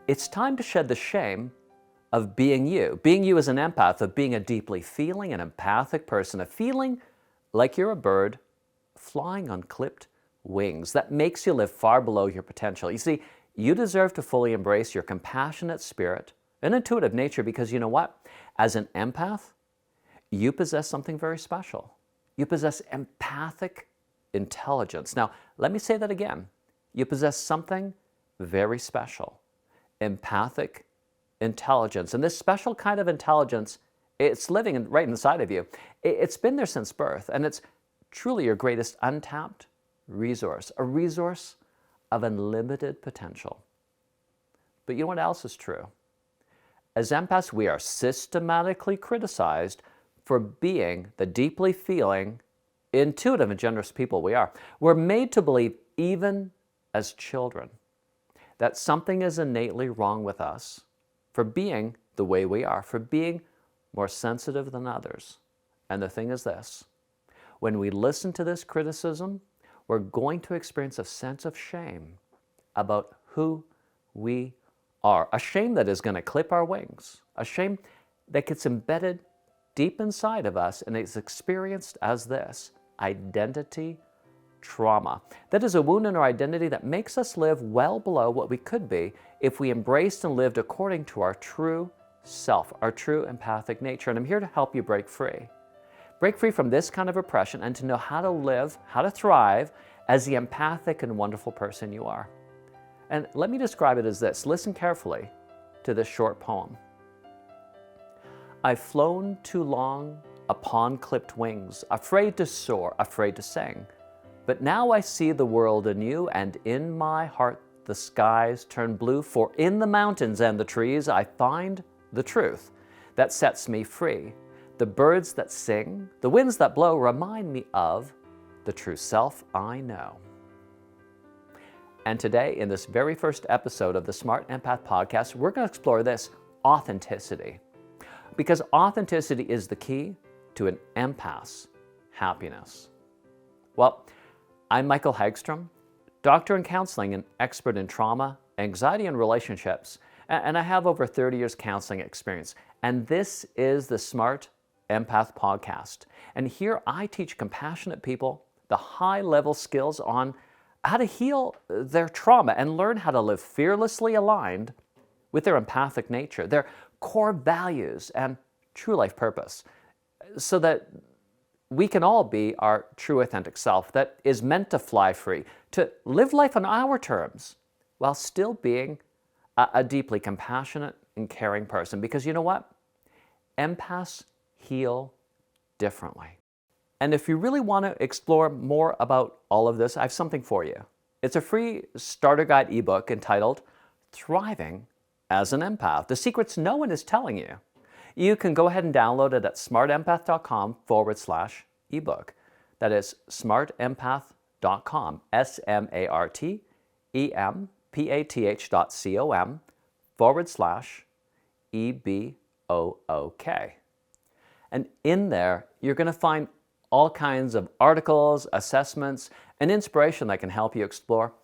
It's time to shed the shame of being you. Being you as an empath, of being a deeply feeling and empathic person, of feeling like you're a bird flying on clipped wings. That makes you live far below your potential. You see, you deserve to fully embrace your compassionate spirit and intuitive nature because you know what? As an empath, you possess something very special. You possess empathic intelligence. Now, let me say that again. You possess something very special. Empathic intelligence. And this special kind of intelligence, it's living right inside of you. It's been there since birth, and it's truly your greatest untapped resource, a resource of unlimited potential. But you know what else is true? As empaths, we are systematically criticized for being the deeply feeling, intuitive, and generous people we are. We're made to believe, even as children, that something is innately wrong with us for being the way we are, for being more sensitive than others. And the thing is this, when we listen to this criticism, we're going to experience a sense of shame about who we are. A shame that is going to clip our wings. A shame that gets embedded deep inside of us and is experienced as this, identity trauma. That is a wound in our identity that makes us live well below what we could be if we embraced and lived according to our true self, our true empathic nature. And I'm here to help you break free. Break free from this kind of oppression and to know how to live, how to thrive as the empathic and wonderful person you are. And let me describe it as this. Listen carefully to this short poem. I've flown too long upon clipped wings, afraid to soar, afraid to sing. But now I see the world anew, and in my heart the skies turn blue, for in the mountains and the trees I find the truth that sets me free. The birds that sing, the winds that blow remind me of the true self I know. And today, in this very first episode of the Smart Empath podcast, we're going to explore this, authenticity. Because authenticity is the key to an empath's happiness. Well, I'm Michael Haggstrom, doctor in counseling and expert in trauma, anxiety, and relationships. And I have over 30 years counseling experience. And this is the Smart Empath podcast. And here I teach compassionate people the high-level skills on how to heal their trauma and learn how to live fearlessly aligned with their empathic nature, their core values and true life purpose, so that we can all be our true authentic self that is meant to fly free, to live life on our terms while still being a deeply compassionate and caring person. Because you know what? Empaths heal differently. And if you really want to explore more about all of this, I have something for you. It's a free starter guide ebook entitled Thriving as an Empath, the secrets no one is telling you. You can go ahead and download it at smartempath.com/ebook. That is smartempath.com, smartempath.com/EBOOK. And in there, you're going to find all kinds of articles, assessments, and inspiration that can help you explore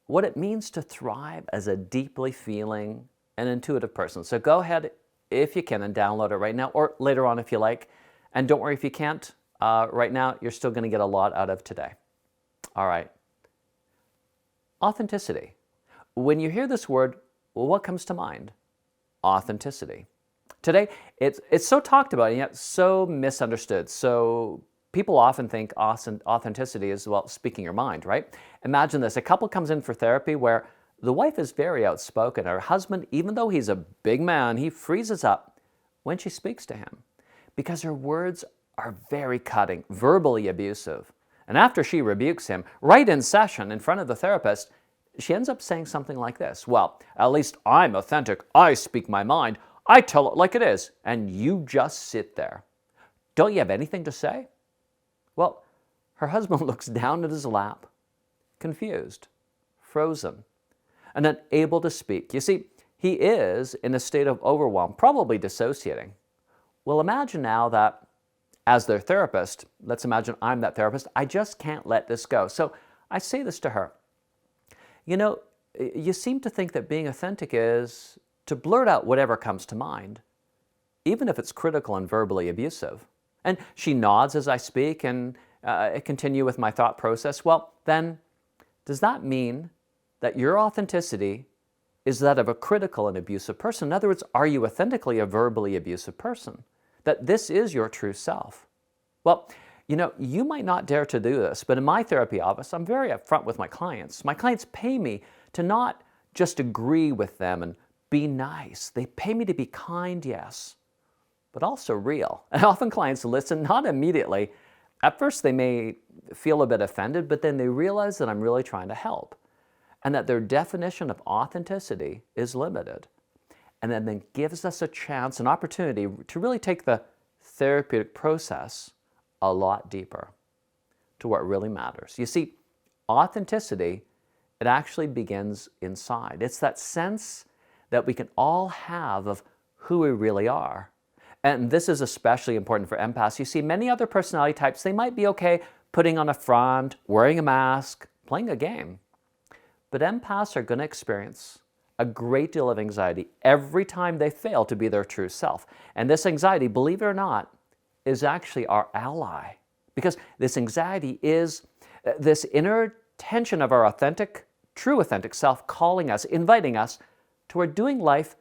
what it means to thrive as a deeply feeling and intuitive person. So go ahead, if you can, and download it right now, or later on if you like. And don't worry if you can't right now, you're still going to get a lot out of today. All right. Authenticity. When you hear this word, well, what comes to mind? Authenticity. Today, it's so talked about and yet so misunderstood. So people often think authenticity is, well, speaking your mind, right? Imagine this. A couple comes in for therapy where the wife is very outspoken. Her husband, even though he's a big man, he freezes up when she speaks to him because her words are very cutting, verbally abusive. And after she rebukes him, right in session in front of the therapist, she ends up saying something like this. Well, at least I'm authentic. I speak my mind. I tell it like it is. And you just sit there. Don't you have anything to say? Well, her husband looks down at his lap, confused, frozen, and unable to speak. You see, he is in a state of overwhelm, probably dissociating. Well, imagine now that as their therapist, let's imagine I'm that therapist, I just can't let this go. So I say this to her. You know, you seem to think that being authentic is to blurt out whatever comes to mind, even if it's critical and verbally abusive. And she nods as I speak and continue with my thought process. Well, then, does that mean that your authenticity is that of a critical and abusive person? In other words, are you authentically a verbally abusive person? That this is your true self? Well, you might not dare to do this, but in my therapy office, I'm very upfront with my clients. My clients pay me to not just agree with them and be nice. They pay me to be kind, yes, but also real. And often clients listen, not immediately. At first, they may feel a bit offended, but then they realize that I'm really trying to help and that their definition of authenticity is limited. And then gives us a chance, an opportunity to really take the therapeutic process a lot deeper to what really matters. You see, authenticity, it actually begins inside. It's that sense that we can all have of who we really are. And this is especially important for empaths. You see, many other personality types, they might be okay putting on a front, wearing a mask, playing a game. But empaths are going to experience a great deal of anxiety every time they fail to be their true self. And this anxiety, believe it or not, is actually our ally. Because this anxiety is this inner tension of our authentic, true authentic self calling us, inviting us toward doing life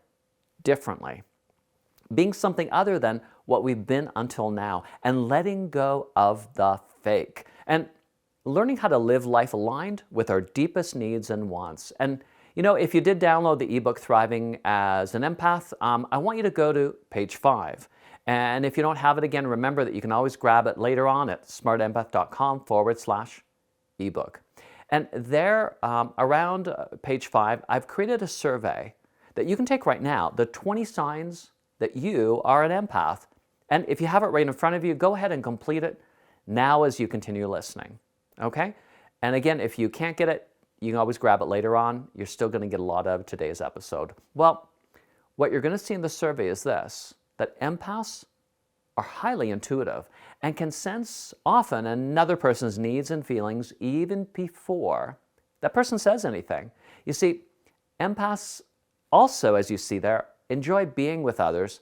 differently, being something other than what we've been until now, and letting go of the fake, and learning how to live life aligned with our deepest needs and wants. And if you did download the ebook Thriving as an Empath, I want you to go to page 5. And if you don't have it again, remember that you can always grab it later on at smartempath.com/ebook. And there, around page 5, I've created a survey that you can take right now, the 20 signs that you are an empath. And if you have it right in front of you, go ahead and complete it now as you continue listening, okay? And again, if you can't get it, you can always grab it later on. You're still going to get a lot out of today's episode. Well, what you're going to see in the survey is this, that empaths are highly intuitive and can sense often another person's needs and feelings even before that person says anything. You see, empaths also, as you see there, enjoy being with others,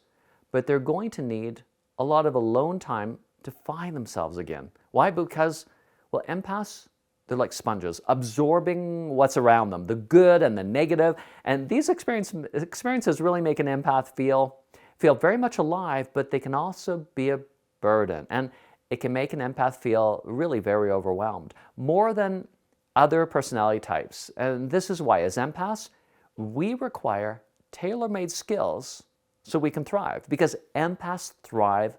but they're going to need a lot of alone time to find themselves again. Why? Because, well, empaths, they're like sponges, absorbing what's around them, the good and the negative. And these experiences really make an empath feel very much alive, but they can also be a burden. And it can make an empath feel really very overwhelmed, more than other personality types. And this is why, as empaths, we require tailor-made skills so we can thrive, because empaths thrive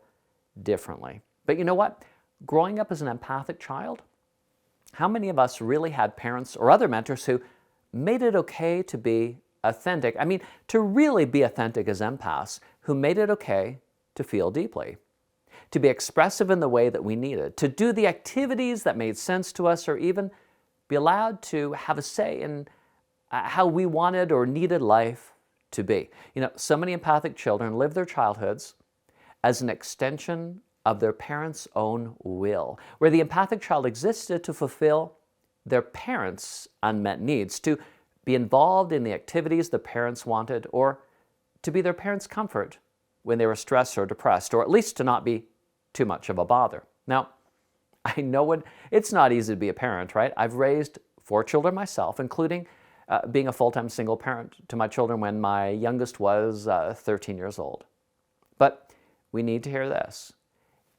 differently. But you know what? Growing up as an empathic child, how many of us really had parents or other mentors who made it okay to be authentic? I mean, to really be authentic as empaths, who made it okay to feel deeply, to be expressive in the way that we needed, to do the activities that made sense to us, or even be allowed to have a say in how we wanted or needed life to be. So many empathic children live their childhoods as an extension of their parents' own will, where the empathic child existed to fulfill their parents' unmet needs, to be involved in the activities the parents wanted, or to be their parents' comfort when they were stressed or depressed, or at least to not be too much of a bother. Now, I know it's not easy to be a parent, right? I've raised 4 children myself, including being a full-time single parent to my children when my youngest was 13 years old. But we need to hear this.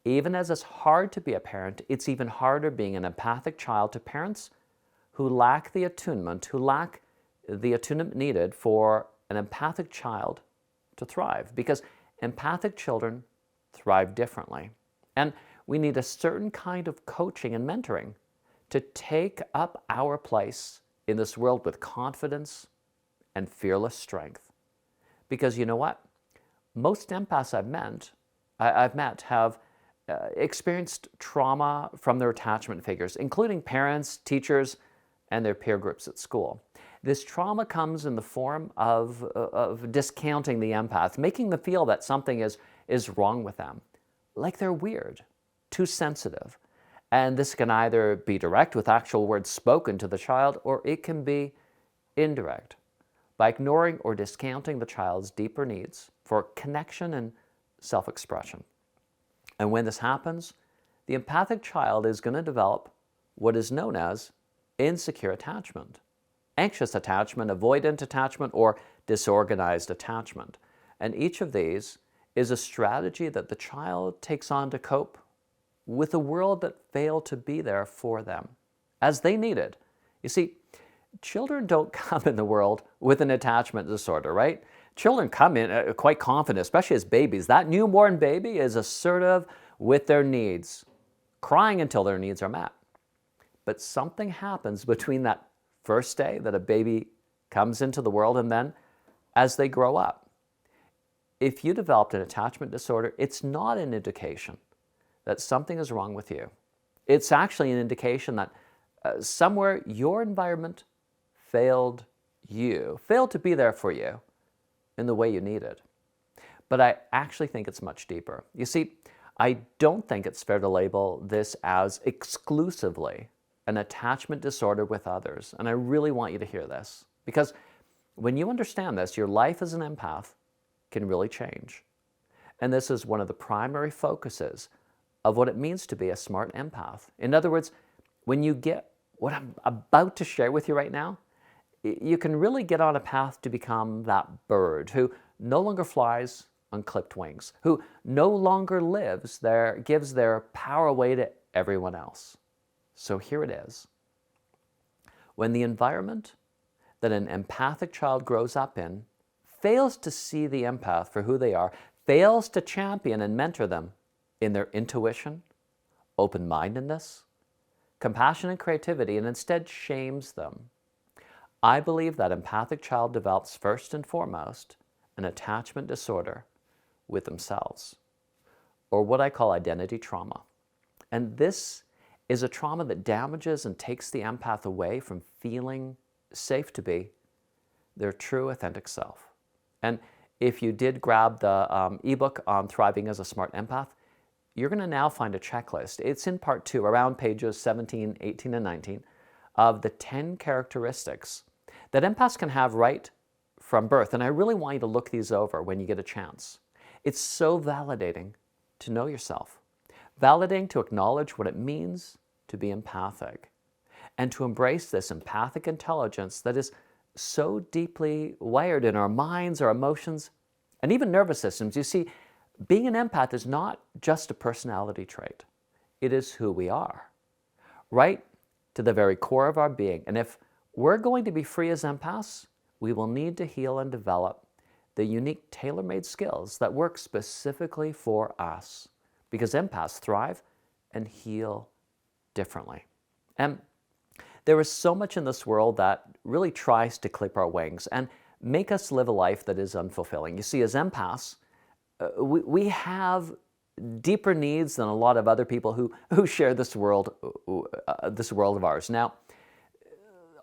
Even as it's hard to be a parent, it's even harder being an empathic child to parents who lack the attunement, needed for an empathic child to thrive, because empathic children thrive differently. And we need a certain kind of coaching and mentoring to take up our place in this world with confidence and fearless strength. Because you know what? Most empaths I've met have experienced trauma from their attachment figures, including parents, teachers, and their peer groups at school. This trauma comes in the form of discounting the empath, making them feel that something is wrong with them, like they're weird, too sensitive. And this can either be direct with actual words spoken to the child, or it can be indirect, by ignoring or discounting the child's deeper needs for connection and self-expression. And when this happens, the empathic child is going to develop what is known as insecure attachment, anxious attachment, avoidant attachment, or disorganized attachment. And each of these is a strategy that the child takes on to cope with a world that failed to be there for them as they need it. You see, children don't come in the world with an attachment disorder, right? Children come in quite confident, especially as babies. That newborn baby is assertive with their needs, crying until their needs are met. But something happens between that first day that a baby comes into the world and then as they grow up. If you developed an attachment disorder, it's not an indication that something is wrong with you. It's actually an indication that somewhere your environment failed to be there for you in the way you needed. But I actually think it's much deeper. You see, I don't think it's fair to label this as exclusively an attachment disorder with others. And I really want you to hear this, because when you understand this, your life as an empath can really change. And this is one of the primary focuses of what it means to be a smart empath. In other words, when you get what I'm about to share with you right now, you can really get on a path to become that bird who no longer flies on clipped wings, who no longer gives their power away to everyone else. So here it is. When the environment that an empathic child grows up in fails to see the empath for who they are, fails to champion and mentor them in their intuition, open-mindedness, compassion and creativity, and instead shames them, I believe that empathic child develops first and foremost an attachment disorder with themselves, or what I call identity trauma. And this is a trauma that damages and takes the empath away from feeling safe to be their true authentic self. And if you did grab the ebook on thriving as a smart empath, you're going to now find a checklist. It's in part 2, around pages 17, 18, and 19, of the 10 characteristics that empaths can have right from birth. And I really want you to look these over when you get a chance. It's so validating to know yourself, validating to acknowledge what it means to be empathic, and to embrace this empathic intelligence that is so deeply wired in our minds, our emotions, and even nervous systems. You see, being an empath is not just a personality trait. It is who we are, right to the very core of our being. And if we're going to be free as empaths, we will need to heal and develop the unique tailor-made skills that work specifically for us, because empaths thrive and heal differently. And there is so much in this world that really tries to clip our wings and make us live a life that is unfulfilling. You see, as empaths, we have deeper needs than a lot of other people who share this world of ours. Now,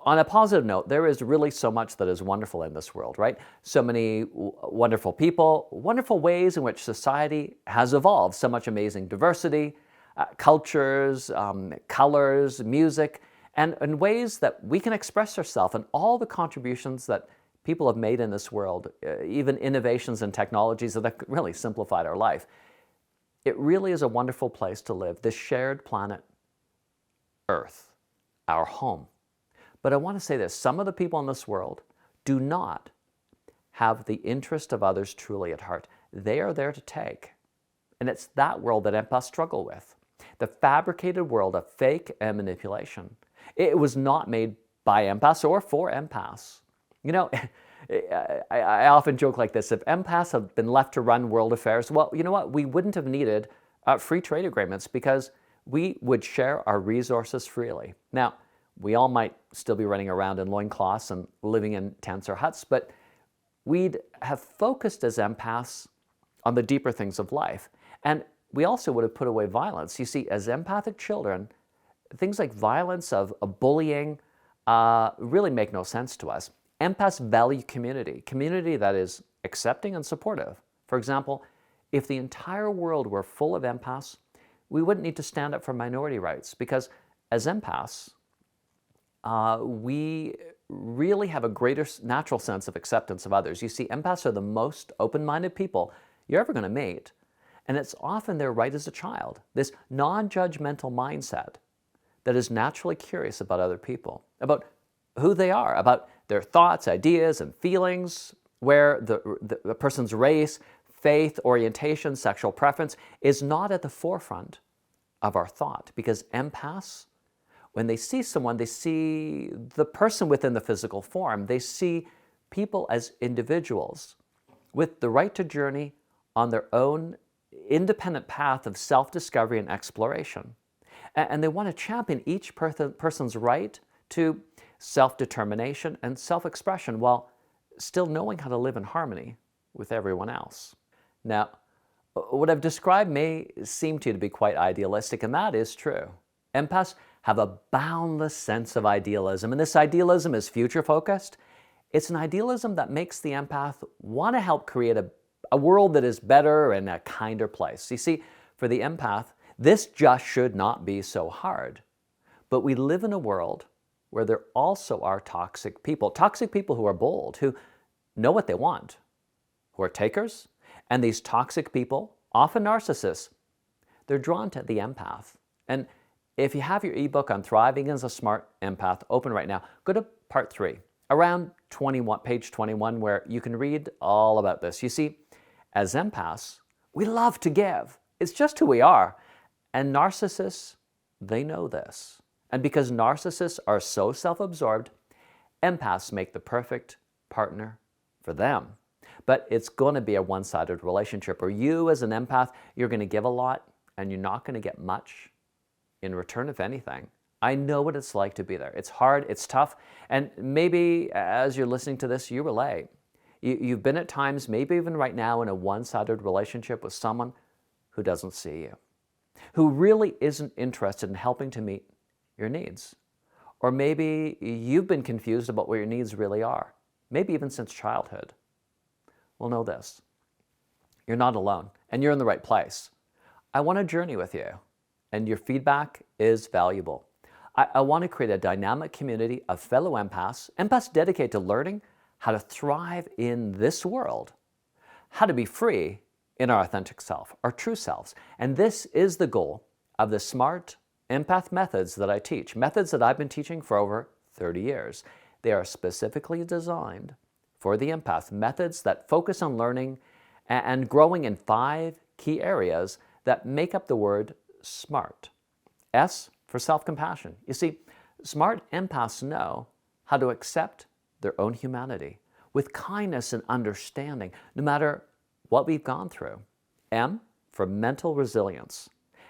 on a positive note, there is really so much that is wonderful in this world, right? So many wonderful people, wonderful ways in which society has evolved, so much amazing diversity, cultures, colors, music, and ways that we can express ourselves, and all the contributions that people have made in this world, even innovations and technologies that have really simplified our life. It really is a wonderful place to live, this shared planet Earth, our home. But I want to say this, some of the people in this world do not have the interest of others truly at heart. They are there to take. And it's that world that empaths struggle with, the fabricated world of fake and manipulation. It was not made by empaths or for empaths. You know, I often joke like this, if empaths have been left to run world affairs, well, you know what? We wouldn't have needed free trade agreements, because we would share our resources freely. Now, we all might still be running around in loincloths and living in tents or huts, but we'd have focused as empaths on the deeper things of life. And we also would have put away violence. You see, as empathic children, things like violence, of bullying, really make no sense to us. Empaths value community that is accepting and supportive. For example, if the entire world were full of empaths, we wouldn't need to stand up for minority rights, because as empaths, we really have a greater natural sense of acceptance of others. You see, empaths are the most open-minded people you're ever going to meet. And it's often their right as a child, this non-judgmental mindset that is naturally curious about other people, about who they are, about their thoughts, ideas, and feelings, where the person's race, faith, orientation, sexual preference is not at the forefront of our thought. Because empaths, when they see someone, they see the person within the physical form. They see people as individuals with the right to journey on their own independent path of self-discovery and exploration. And they want to champion each person's right to self-determination and self-expression while still knowing how to live in harmony with everyone else. Now, what I've described may seem to you to be quite idealistic, and that is true. Empaths have a boundless sense of idealism, and this idealism is future-focused. It's an idealism that makes the empath want to help create a world that is better and a kinder place. You see, for the empath, this just should not be so hard. But we live in a world where there also are toxic people who are bold, who know what they want, who are takers. And these toxic people, often narcissists, they're drawn to the empath. And if you have your ebook on Thriving as a Smart Empath open right now, go to part 3, around page 21, where you can read all about this. You see, as empaths, we love to give. It's just who we are. And narcissists, they know this. And because narcissists are so self-absorbed, empaths make the perfect partner for them. But it's going to be a one-sided relationship where you as an empath, you're going to give a lot and you're not going to get much in return, if anything. I know what it's like to be there. It's hard, it's tough, and maybe as you're listening to this, you relate. You've been at times, maybe even right now, in a one-sided relationship with someone who doesn't see you, who really isn't interested in helping to meet your needs. Or maybe you've been confused about what your needs really are, maybe even since childhood. Well, know this, you're not alone, and you're in the right place. I want to journey with you, and your feedback is valuable. I want to create a dynamic community of fellow empaths dedicated to learning how to thrive in this world, how to be free in our authentic self, our true selves. And this is the goal of the Smart Empath methods that I teach, methods that I've been teaching for over 30 years. They are specifically designed for the empath, methods that focus on learning and growing in 5 key areas that make up the word SMART. S for self-compassion. You see, smart empaths know how to accept their own humanity with kindness and understanding, no matter what we've gone through. M for mental resilience.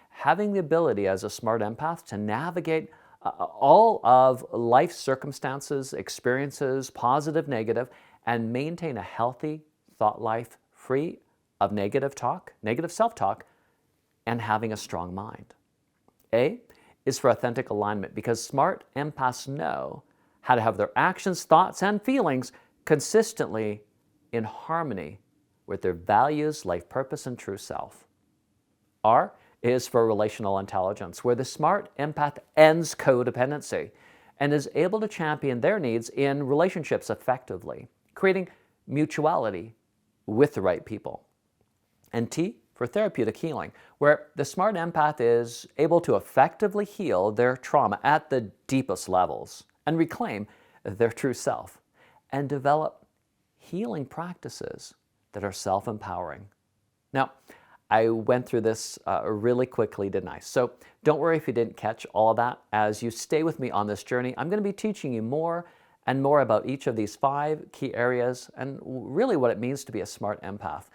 Having the ability as a smart empath to navigate all of life's circumstances, experiences, positive, negative, and maintain a healthy thought life free of negative talk, negative self-talk, and having a strong mind. A is for authentic alignment, because smart empaths know how to have their actions, thoughts, and feelings consistently in harmony with their values, life purpose, and true self. R is for relational intelligence, where the smart empath ends codependency and is able to champion their needs in relationships effectively, creating mutuality with the right people. And T for therapeutic healing, where the smart empath is able to effectively heal their trauma at the deepest levels and reclaim their true self and develop healing practices that are self-empowering. Now, I went through this really quickly, didn't I? So don't worry if you didn't catch all of that. As you stay with me on this journey, I'm going to be teaching you more and more about each of these 5 key areas and really what it means to be a smart empath,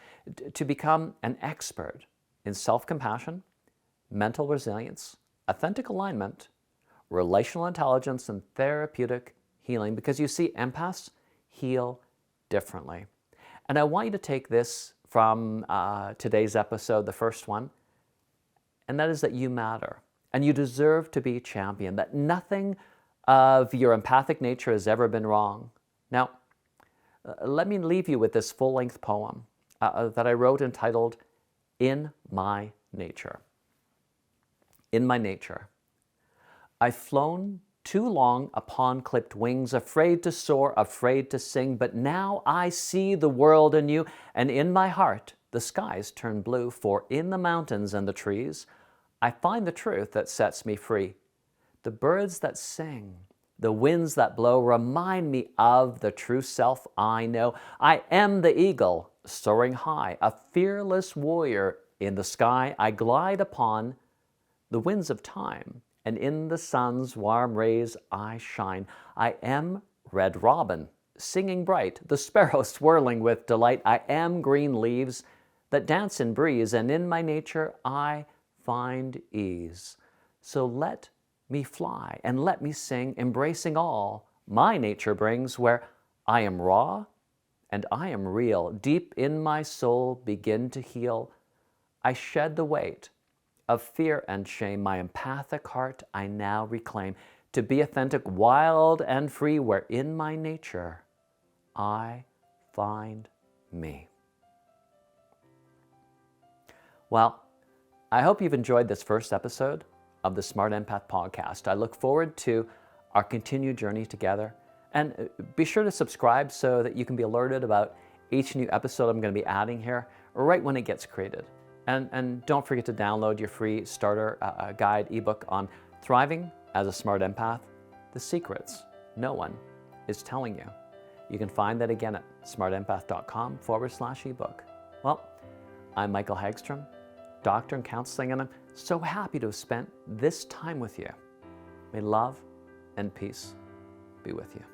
to become an expert in self-compassion, mental resilience, authentic alignment, relational intelligence, and therapeutic healing, because you see, empaths heal differently. And I want you to take this from today's episode, the first one, and that is that you matter and you deserve to be championed, that nothing of your empathic nature has ever been wrong. Now, let me leave you with this full-length poem that I wrote entitled, In My Nature. In my nature, I've flown too long upon clipped wings, afraid to soar, afraid to sing. But now I see the world anew, and in my heart the skies turn blue. For in the mountains and the trees I find the truth that sets me free. The birds that sing, the winds that blow, remind me of the true self I know. I am the eagle soaring high, a fearless warrior in the sky. I glide upon the winds of time, and in the sun's warm rays I shine. I am red robin, singing bright, the sparrow swirling with delight. I am green leaves that dance in breeze, and in my nature I find ease. So let me fly and let me sing, embracing all my nature brings, where I am raw and I am real. Deep in my soul begin to heal. I shed the weight of fear and shame. My empathic heart I now reclaim, to be authentic, wild and free, where in my nature I find me. Well, I hope you've enjoyed this first episode of the Smart Empath podcast. I look forward to our continued journey together. And be sure to subscribe so that you can be alerted about each new episode I'm going to be adding here right when it gets created. And don't forget to download your free starter guide ebook on thriving as a smart empath, the secrets no one is telling you. You can find that again at smartempath.com/ebook. Well, I'm Michael Haggstrom, doctor in counseling, and I'm so happy to have spent this time with you. May love and peace be with you.